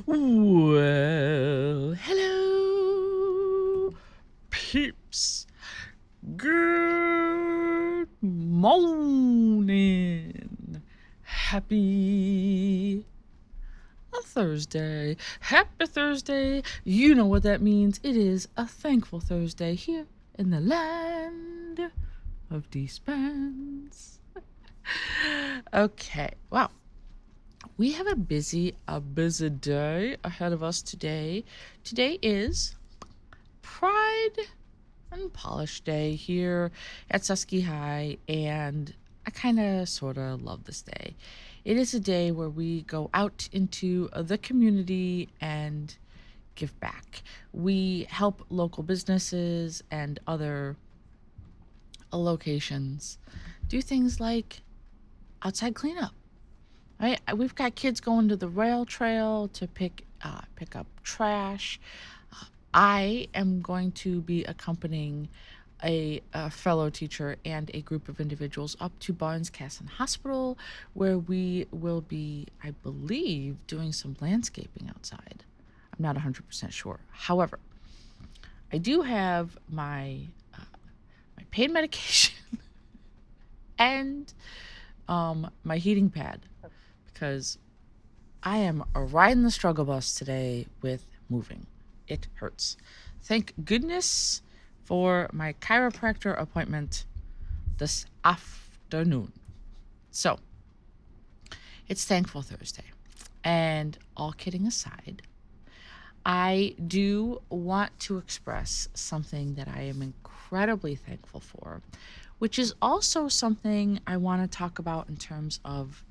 Well, hello, peeps. Good morning. Happy Thursday. Happy Thursday. You know what that means. It is a thankful Thursday here in the land of dispense. Okay, wow. We have a busy day ahead of us today. Today is Pride and Polish Day here at Susky High, and I kind of sort of love this day. It is a day where we go out into the community and give back. We help local businesses and other locations do things like outside cleanup. Right? We've got kids going to the rail trail to pick up trash. I am going to be accompanying a fellow teacher and a group of individuals up to Barnes-Casson Hospital, where we will be, I believe, doing some landscaping outside. I'm not 100% sure. However, I do have my pain medication and my heating pad, because I am riding the struggle bus today with moving. It hurts. Thank goodness for my chiropractor appointment this afternoon. So, it's Thankful Thursday. And all kidding aside, I do want to express something that I am incredibly thankful for, which is also something I want to talk about in terms of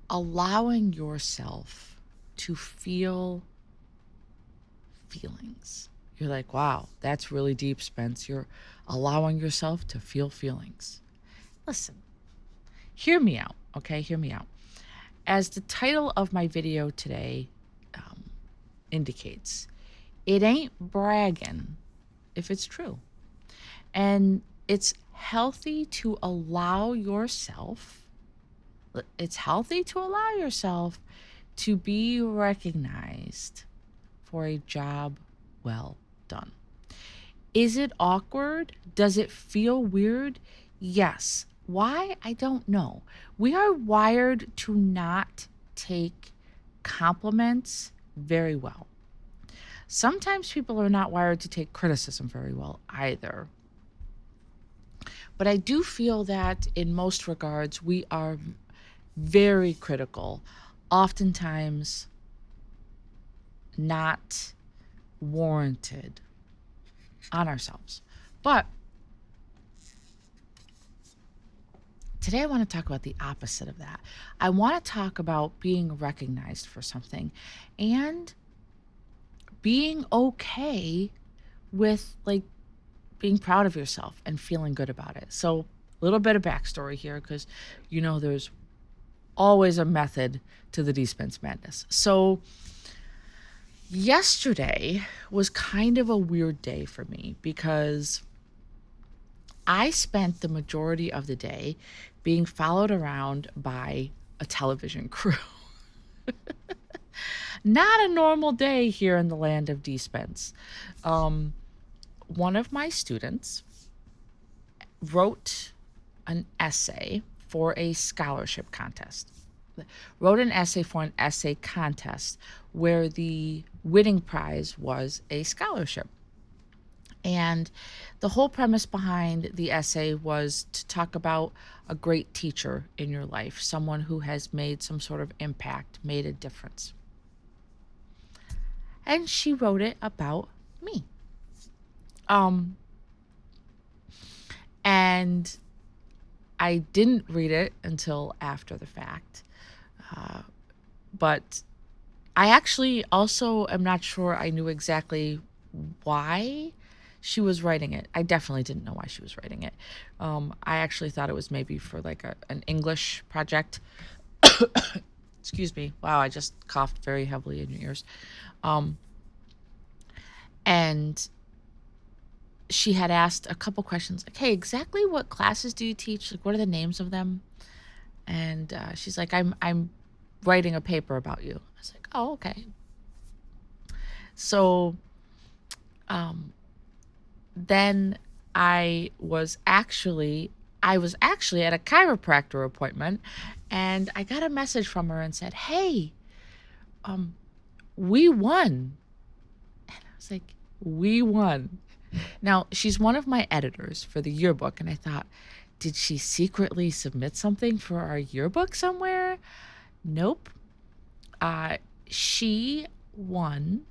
allowing yourself to feel feelings. You're like, wow, that's really deep, Spence. You're allowing yourself to feel feelings. Listen, hear me out, okay? Hear me out. As the title of my video today indicates, it ain't bragging if it's true. And it's healthy to allow yourself to be recognized for a job well done. Is it awkward? Does it feel weird? Yes. Why? I don't know. We are wired to not take compliments very well. Sometimes people are not wired to take criticism very well either. But I do feel that in most regards, we are very critical, oftentimes not warranted on ourselves. But today I want to talk about the opposite of that. I want to talk about being recognized for something and being okay with being proud of yourself and feeling good about it. So a little bit of backstory here, because there's always a method to the dispense madness. So yesterday was kind of a weird day for me because I spent the majority of the day being followed around by a television crew. Not a normal day here in the land of dispense. One of my students wrote an essay for a scholarship contest. Wrote an essay for an essay contest where the winning prize was a scholarship. And the whole premise behind the essay was to talk about a great teacher in your life, someone who has made some sort of impact, made a difference. And she wrote it about me. And I didn't read it until after the fact. But I actually also am not sure I knew exactly why she was writing it. I definitely didn't know why she was writing it. I actually thought it was maybe for an English project. Excuse me. Wow, I just coughed very heavily in your ears. And she had asked a couple questions like, hey, exactly what classes do you teach? Like, what are the names of them? And she's like, I'm writing a paper about you. I was like, oh, okay. So then I was actually at a chiropractor appointment, and I got a message from her and said, "Hey, we won." And I was like, "We won." Now, she's one of my editors for the yearbook, and I thought, did she secretly submit something for our yearbook somewhere? Nope. She won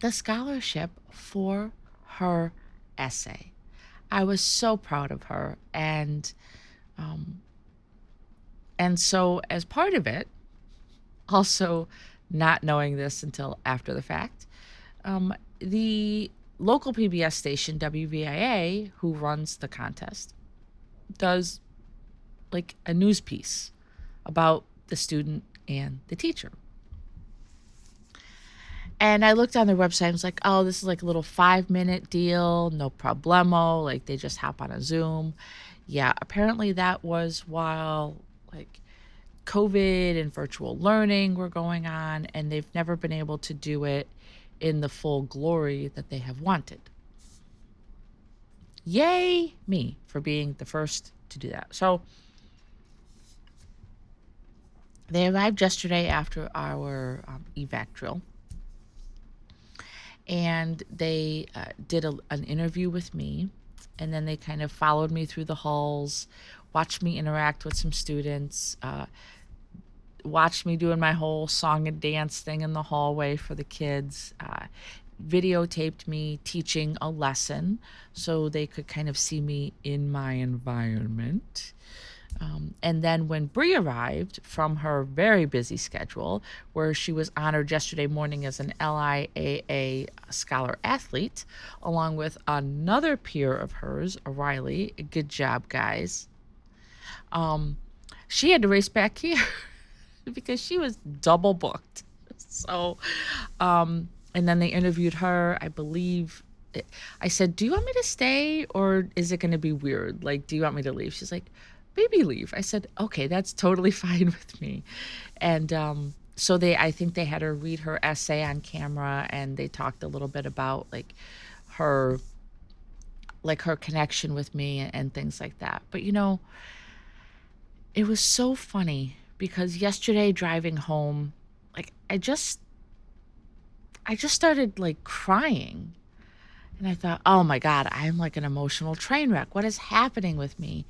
the scholarship for her essay. I was so proud of her, and so as part of it, also not knowing this until after the fact, the local PBS station WVIA, who runs the contest, does like a news piece about the student and the teacher. And I looked on their website and was like, oh, this is like a little 5-minute deal, no problemo. Like they just hop on a Zoom. Yeah, apparently that was while like COVID and virtual learning were going on, and they've never been able to do it in the full glory that they have wanted. Yay me for being the first to do that. So they arrived yesterday after our evac drill, and they did an interview with me, and then they kind of followed me through the halls, watched me interact with some students, watched me doing my whole song and dance thing in the hallway for the kids, videotaped me teaching a lesson so they could kind of see me in my environment. And then when Bree arrived from her very busy schedule, where she was honored yesterday morning as an LIAA scholar athlete, along with another peer of hers, Riley, good job, guys. She had to race back here because she was double booked. So, and then they interviewed her, I believe. I said, do you want me to stay, or is it going to be weird? Like, do you want me to leave? She's like, maybe leave. I said, okay, that's totally fine with me. And so I think they had her read her essay on camera, and they talked a little bit about her connection with me and things like that. But it was so funny because yesterday driving home, I just started crying. And I thought, oh my God, I'm like an emotional train wreck. What is happening with me?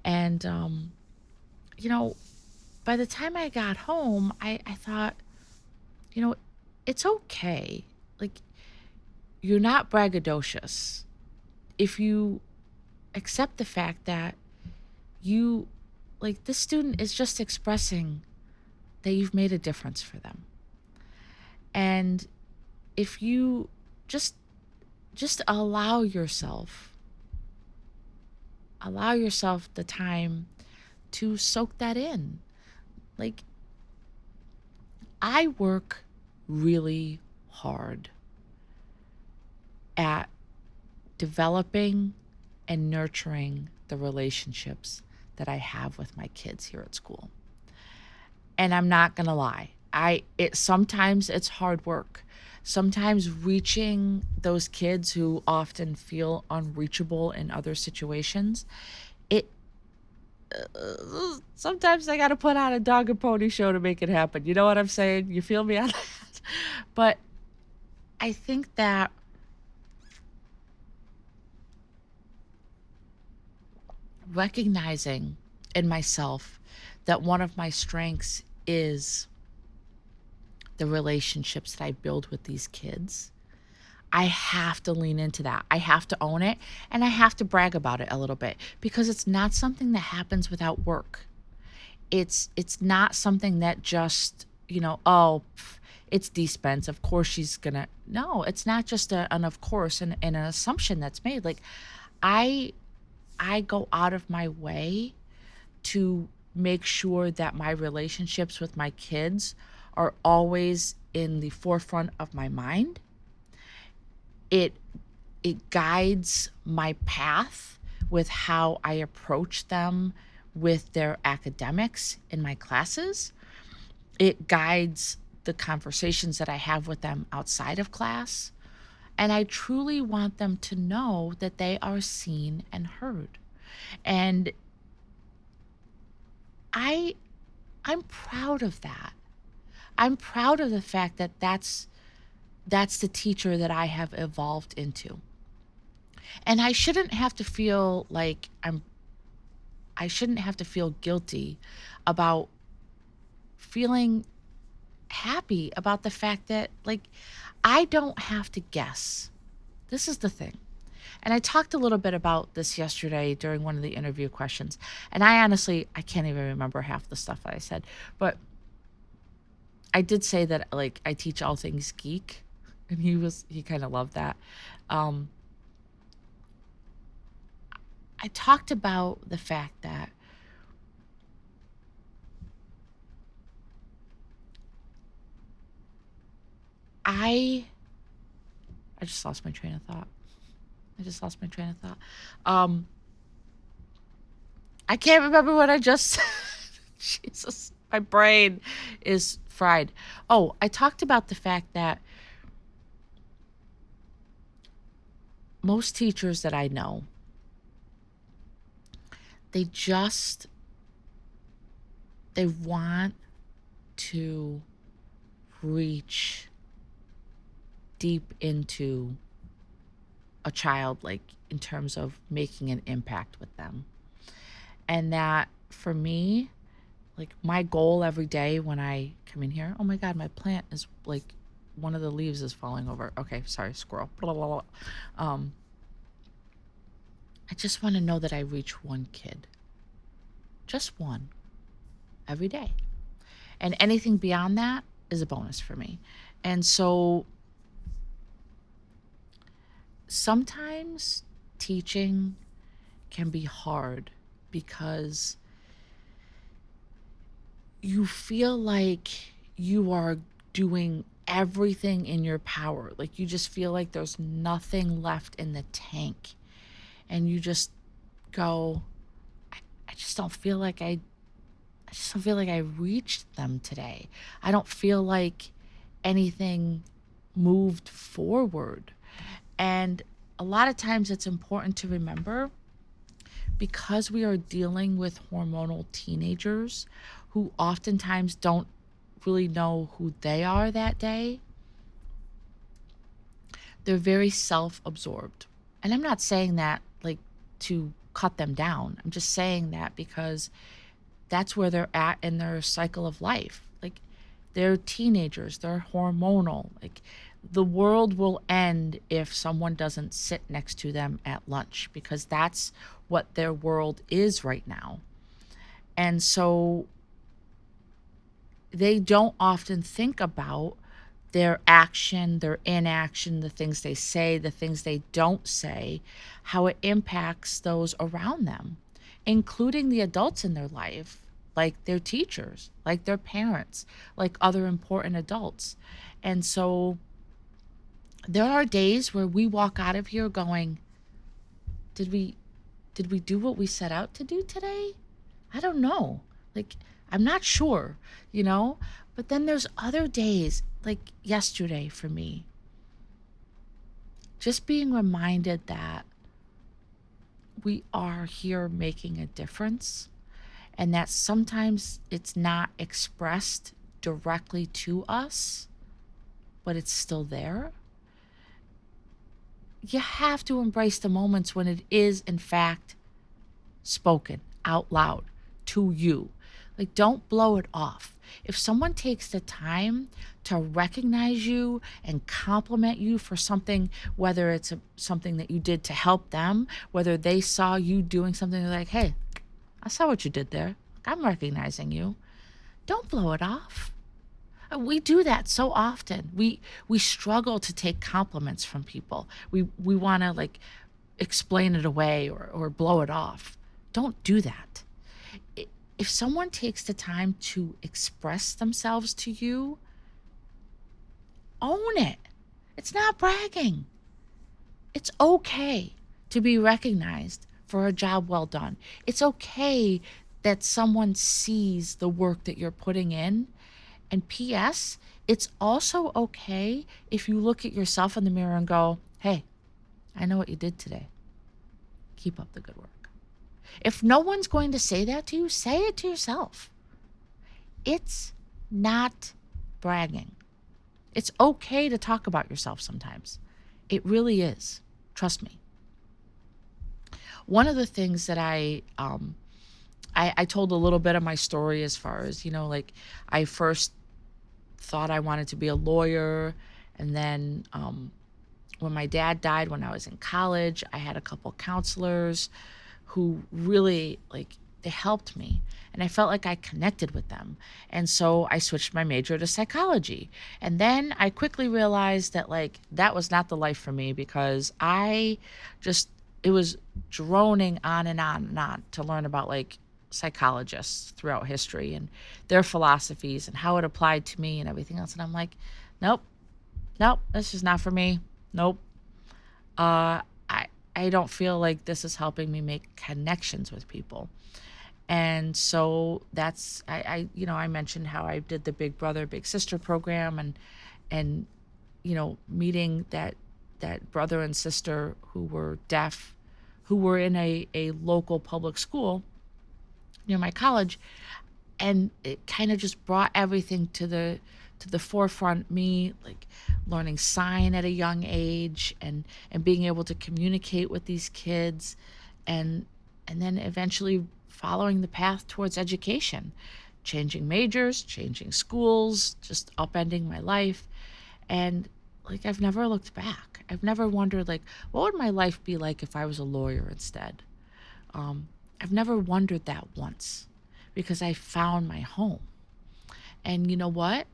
And, by the time I got home, I thought, it's okay. Like, you're not braggadocious if you accept the fact that this student is just expressing that you've made a difference for them. And if you just allow yourself the time to soak that in. I work really hard at developing and nurturing the relationships that I have with my kids here at school. And I'm not going to lie. Sometimes it's hard work. Sometimes reaching those kids who often feel unreachable in other situations, sometimes I got to put on a dog and pony show to make it happen. You know what I'm saying? You feel me on that? But I think that recognizing in myself that one of my strengths is the relationships that I build with these kids, I have to lean into that. I have to own it, and I have to brag about it a little bit, because it's not something that happens without work. It's not something that just, it's dispense. Of course she's gonna. No, it's not just an of course and an assumption that's made. I go out of my way to make sure that my relationships with my kids are always in the forefront of my mind. It guides my path with how I approach them with their academics in my classes. It guides the conversations that I have with them outside of class. And I truly want them to know that they are seen and heard. And I I'm proud of that. I'm proud of the fact that that's the teacher that I have evolved into. And I shouldn't have to feel guilty about feeling happy about the fact that, like, I don't have to guess. This is the thing. And I talked a little bit about this yesterday during one of the interview questions. And I can't even remember half the stuff that I said. But I did say that, like, I teach all things geek. And he kind of loved that. Um, I talked about the fact that I I just lost my train of thought. I just lost my train of thought. Um, I can't remember what I just said. Jesus, my brain is fried. Oh, I talked about the fact that most teachers that I know, they just they want to reach deep into a child, like in terms of making an impact with them. And that for me, like my goal every day when I come in here, oh my God, my plant is like one of the leaves is falling over. Okay, sorry, squirrel. Blah, blah, blah. Um, I just want to know that I reach one kid, just one, every day. And anything beyond that is a bonus for me. And so sometimes teaching can be hard because you feel like you are doing everything in your power. Like you just feel like there's nothing left in the tank. And you just go, I just don't feel like I just don't feel like I reached them today. I don't feel like anything moved forward. And a lot of times it's important to remember because we are dealing with hormonal teenagers who oftentimes don't really know who they are that day, they're very self absorbed. And I'm not saying that like to cut them down. I'm just saying that because that's where they're at in their cycle of life. Like they're teenagers, they're hormonal. Like the world will end if someone doesn't sit next to them at lunch because that's what their world is right now. And so they don't often think about their action, their inaction, the things they say, the things they don't say, how it impacts those around them, including the adults in their life, like their teachers, like their parents, like other important adults. And so there are days where we walk out of here going, did we did we do what we set out to do today? I don't know. Like I'm not sure, you know? But then there's other days, like yesterday for me, just being reminded that we are here making a difference and that sometimes it's not expressed directly to us, but it's still there. You have to embrace the moments when it is, in fact, spoken out loud to you. Like, don't blow it off. If someone takes the time to recognize you and compliment you for something, whether it's something that you did to help them, whether they saw you doing something, they're like, hey, I saw what you did there. I'm recognizing you. Don't blow it off. We do that so often. We struggle to take compliments from people. We want to like explain it away or blow it off. Don't do that. If someone takes the time to express themselves to you, own it. It's not bragging. It's okay to be recognized for a job well done. It's okay that someone sees the work that you're putting in And P.S., it's also okay if you look at yourself in the mirror and go, hey, I know what you did today. Keep up the good work. If no one's going to say that to you, say it to yourself. It's not bragging. It's okay to talk about yourself sometimes. It really is. Trust me. One of the things that I told a little bit of my story as far as, like I first thought I wanted to be a lawyer. And then when my dad died when I was in college, I had a couple counselors who really they helped me, and I felt like I connected with them. And so I switched my major to psychology. And then I quickly realized that that was not the life for me, because it was droning on and on and on to learn about psychologists throughout history and their philosophies and how it applied to me and everything else. And I'm like, nope, nope, this is not for me. Nope. I don't feel like this is helping me make connections with people. And so that's I mentioned how I did the Big Brother Big Sister program, and meeting that brother and sister who were deaf, who were in a local public school near my college. And it kind of just brought everything to the forefront. Me learning sign at a young age, and being able to communicate with these kids, and then eventually following the path towards education, changing majors, changing schools, just upending my life. And I've never looked back. I've never wondered what would my life be like if I was a lawyer instead. I've never wondered that once, because I found my home. And you know what?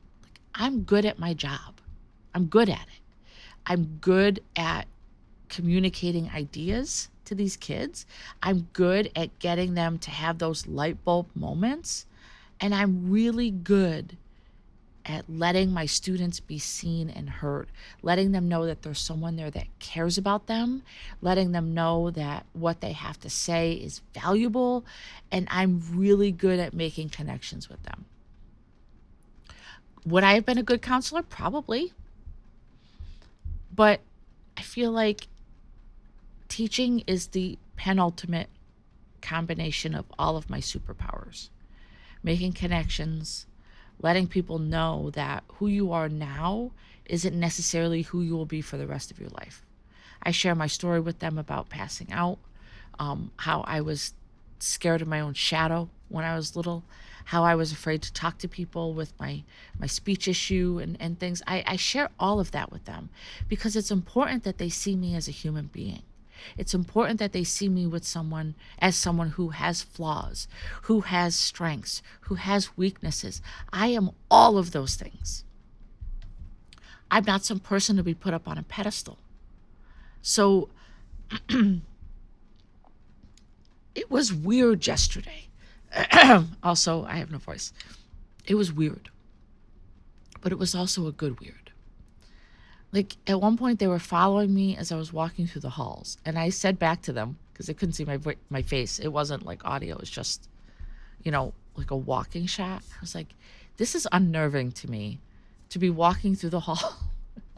I'm good at my job. I'm good at it. I'm good at communicating ideas to these kids. I'm good at getting them to have those light bulb moments. And I'm really good at letting my students be seen and heard, letting them know that there's someone there that cares about them, letting them know that what they have to say is valuable. And I'm really good at making connections with them. Would I have been a good counselor? Probably. But I feel like teaching is the penultimate combination of all of my superpowers. Making connections, letting people know that who you are now isn't necessarily who you will be for the rest of your life. I share my story with them about passing out, how I was scared of my own shadow when I was little, how I was afraid to talk to people with my speech issue and things. I share all of that with them, because it's important that they see me as a human being. It's important that they see me with someone who has flaws, who has strengths, who has weaknesses. I am all of those things. I'm not some person to be put up on a pedestal. So it was weird yesterday. Also, I have no voice. It was weird, but it was also a good weird. At one point, they were following me as I was walking through the halls, and I said back to them, because they couldn't see my face. It wasn't like audio; it was just, like a walking shot. I was like, "This is unnerving to me, to be walking through the hall,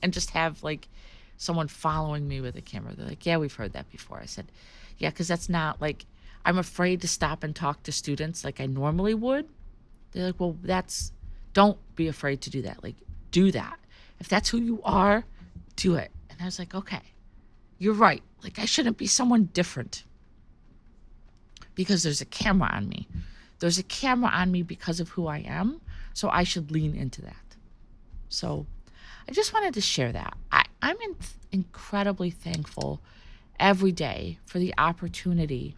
and just have someone following me with a camera." They're like, "Yeah, we've heard that before." I said, "Yeah, because that's not I'm afraid to stop and talk to students like I normally would." They're like, "Well, don't be afraid to do that. Do that. If that's who you are, do it." And I was like, okay, you're right. I shouldn't be someone different, because there's a camera on me. There's a camera on me because of who I am. So I should lean into that. So I just wanted to share that. I'm incredibly thankful every day for the opportunity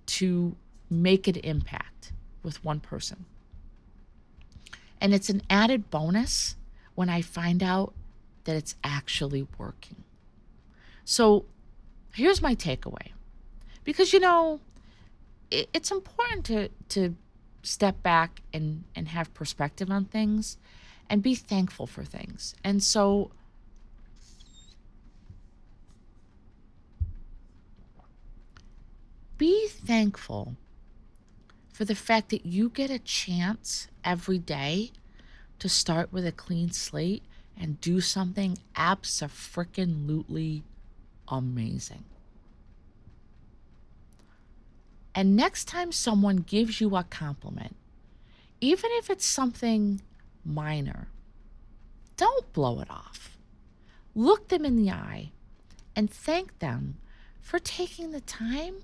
to make an impact with one person. And it's an added bonus when I find out that it's actually working. So here's my takeaway. Because, it's important to step back and have perspective on things and be thankful for things. And so be thankful for the fact that you get a chance every day to start with a clean slate and do something abso-freaking-lutely amazing. And next time someone gives you a compliment, even if it's something minor, don't blow it off. Look them in the eye and thank them for taking the time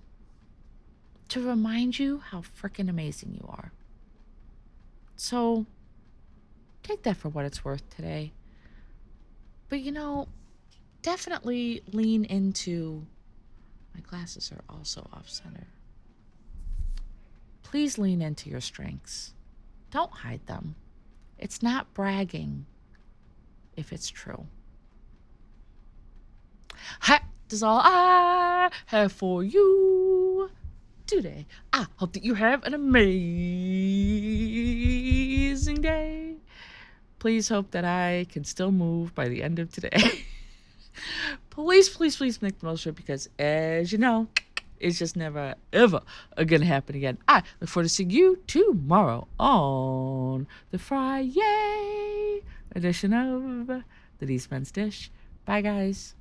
to remind you how freaking amazing you are. So take that for what it's worth today. But definitely lean into, my glasses are also off center. Please lean into your strengths. Don't hide them. It's not bragging if it's true. That is all I have for you today. I hope that you have an amazing day. Please hope that I can still move by the end of today. Please, please, please make the most of it, because as you know, it's just never, ever gonna happen again. I look forward to seeing you tomorrow on the Friday edition of the Eastman's Dish. Bye, guys.